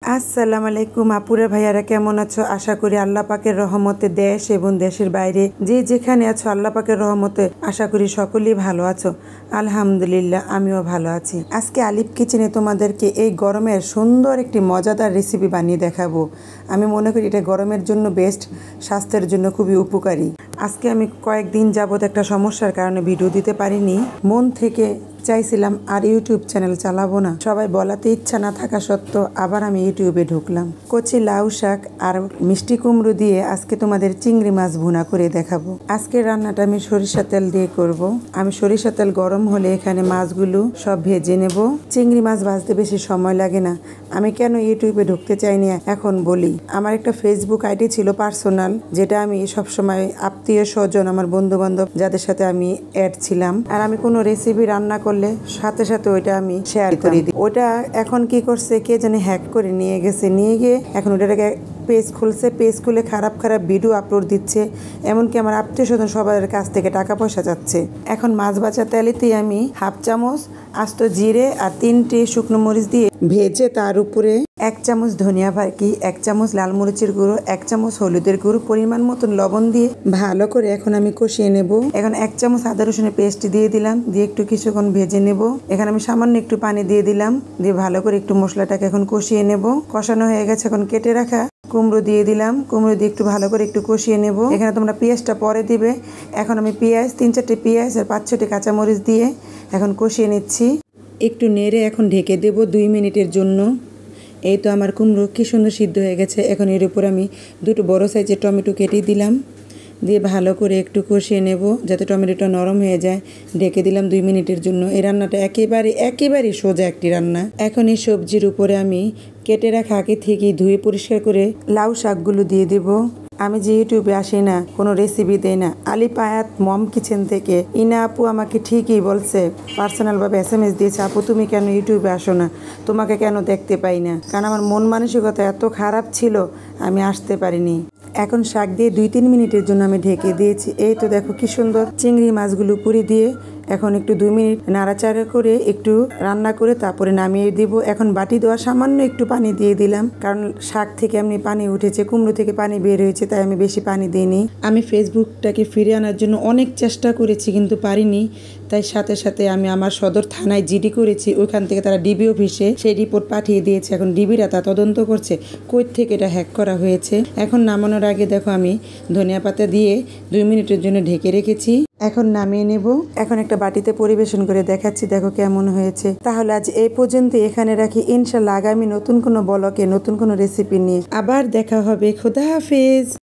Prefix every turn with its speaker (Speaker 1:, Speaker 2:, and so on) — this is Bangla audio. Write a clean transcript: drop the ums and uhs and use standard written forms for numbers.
Speaker 1: আসসালামু আলাইকুম আপুরা ভাইয়ারা, কেমন আছো? আশা করি আল্লাহ পাকের রহমতে দেশ এবং দেশের বাইরে যে যেখানে আছো আল্লাহ পাকের রহমতে আশা করি সকলেই ভালো আছো। আলহামদুলিল্লাহ, আমিও ভালো আছি। আজকে আলিফ কিচেনে তোমাদেরকে এই গরমের সুন্দর একটি মজাদার রেসিপি বানিয়ে দেখাবো। আমি মনে করি এটা গরমের জন্য বেস্ট, স্বাস্থ্যের জন্য খুবই উপকারী। আজকে আমি কয়েকদিন যাবত একটা সমস্যার কারণে ভিডিও দিতে পারিনি। মন থেকে চাইছিলাম আর ইউটিউব চ্যানেল চালাবো না, সবাই বলাতে ইচ্ছা না থাকা সত্ত্বেও আবার আমি ইউটিউবে ঢুকলাম। কচি লাউ শাক আর মিষ্টি কুমড়ো দিয়ে আজকে তোমাদের চিংড়ি মাছ ভুনা করে দেখাবো। আজকের রান্নাটা আমি সরিষা তেল দিয়ে করব। আমি সরিষা তেল গরম হলে এখানে মাছগুলো সব ভেজে নেব। চিংড়ি মাছ ভাজতে বেশি সময় লাগে না। আমি কেন ইউটিউবে ঢুকতে চাইনি এখন বলি। আমার একটা ফেসবুক আইডি ছিল পার্সোনাল, যেটা আমি সবসময় আত্মীয় স্বজন, আমার বন্ধু বান্ধব যাদের সাথে আমি অ্যাড ছিলাম, আর আমি কোনো রেসিপি রান্না করলে সাথে সাথে ওইটা আমি শেয়ার করে দিই। ওটা এখন কি করছে কে জানি হ্যাক করে নিয়ে গিয়ে এখন ওটাকে পেজ খুলছে, পেজ খুলে খারাপ ভিডিও আপলোড দিচ্ছে। এমনকি আমার আত্মীয় স্বজন সবার কাছ থেকে টাকা পয়সা যাচ্ছে। এখন মাছ ভাজা তেলেতেই আমি হাফ চামচ আস্ত জিরে আর 3টে শুকনো মরিচ দিয়ে ভেজে তার উপরে 1 চামচ ধনিয়া বাটি, 1 চামচ লাল মরিচের গুঁড়ো, 1 চামচ হলুদের গুঁড়ো, পরিমাণ মতন লবণ দিয়ে ভালো করে এখন আমি কষিয়ে নেব। এখন 1 চামচ আদা রসুনের পেস্ট দিয়ে দিলাম, দিয়ে একটু কিছুক্ষণ ভেজে নেব। এখানে আমি সামান্য একটু পানি দিয়ে দিলাম, দিয়ে ভালো করে একটু মশলাটাকে এখন কষিয়ে নেব। কষানো হয়ে গেছে, এখন কেটে রাখা কুমড়ো দিয়ে দিলাম। কুমড়ো দিয়ে একটু ভালো করে একটু কষিয়ে নেব। এখানে তোমরা পেঁয়াজটা পরে দিবে। এখন আমি পেঁয়াজ 3-4টে পেঁয়াজ আর 5-6টে কাঁচামরিচ দিয়ে এখন কষিয়ে নিচ্ছি। একটু নেড়ে এখন ঢেকে দেব 2 মিনিটের জন্য। এই তো আমার কুমড়ো কি সুন্দর সিদ্ধ হয়ে গেছে। এখন এর উপর আমি 2টো বড় সাইজের টমেটো কেটে দিলাম, দিয়ে ভালো করে একটু কষিয়ে নেব যাতে টমেটোটা নরম হয়ে যায়। ঢেকে দিলাম 2 মিনিটের জন্য। এই রান্নাটা একেবারে সোজা একটি রান্না। এখন এই সবজির উপরে আমি কেটে রাখা আগে থেকেই ধুয়ে পরিষ্কার করে লাউ শাকগুলো দিয়ে দেব। আমি যে ইউটিউবে আসি না, কোনো রেসিপি দেই না, আলিফ আয়াত মম কিচেন থেকে ইনা আপু আমাকে ঠিকই বলছে, পার্সোনালভাবে SMS দিয়েছে, আপু তুমি কেন ইউটিউবে আসো না, তোমাকে কেন দেখতে পাই না। কারণ আমার মন মানসিকতা এত খারাপ ছিল, আমি আসতে পারিনি। এখন শাক দিয়ে 2-3 মিনিটের জন্য আমি ঢেকে দিয়েছি। এই তো দেখো কি সুন্দর চিংড়ি মাছগুলো পুরি দিয়ে এখন একটু 2 মিনিট নাড়াচাড়া করে একটু রান্না করে তারপরে নামিয়ে দিব। এখন বাটি দেওয়া সামান্য একটু পানি দিয়ে দিলাম, কারণ শাক থেকে এমনি পানি উঠেছে, কুমড়ো থেকে পানি বের হয়েছে, তাই আমি বেশি পানি দিইনি। আমি ফেসবুকটাকে ফিরে আনার জন্য অনেক চেষ্টা করেছি কিন্তু পারিনি, তাই সাথে সাথে আমি আমার সদর থানায় জিডি করেছি। ওইখান থেকে তারা ডিবি অফিসে সেই রিপোর্ট পাঠিয়ে দিয়েছে। এখন ডিবিরা তা তদন্ত করছে কই থেকে এটা হ্যাক করা হয়েছে। এখন নামানোর আগে দেখো আমি ধনিয়া পাতা দিয়ে 2 মিনিটের জন্য ঢেকে রেখেছি। এখন নামিয়ে নেব। এখন একটা বাটিতে পরিবেশন করে দেখাচ্ছি, দেখো কেমন হয়েছে। তাহলে আজ এই পর্যন্ত এখানে রাখি। ইনশাল্লাহ আগামী নতুন কোনো ব্লগে নতুন কোনো রেসিপি নিয়ে আবার দেখা হবে। খোদা হাফেজ।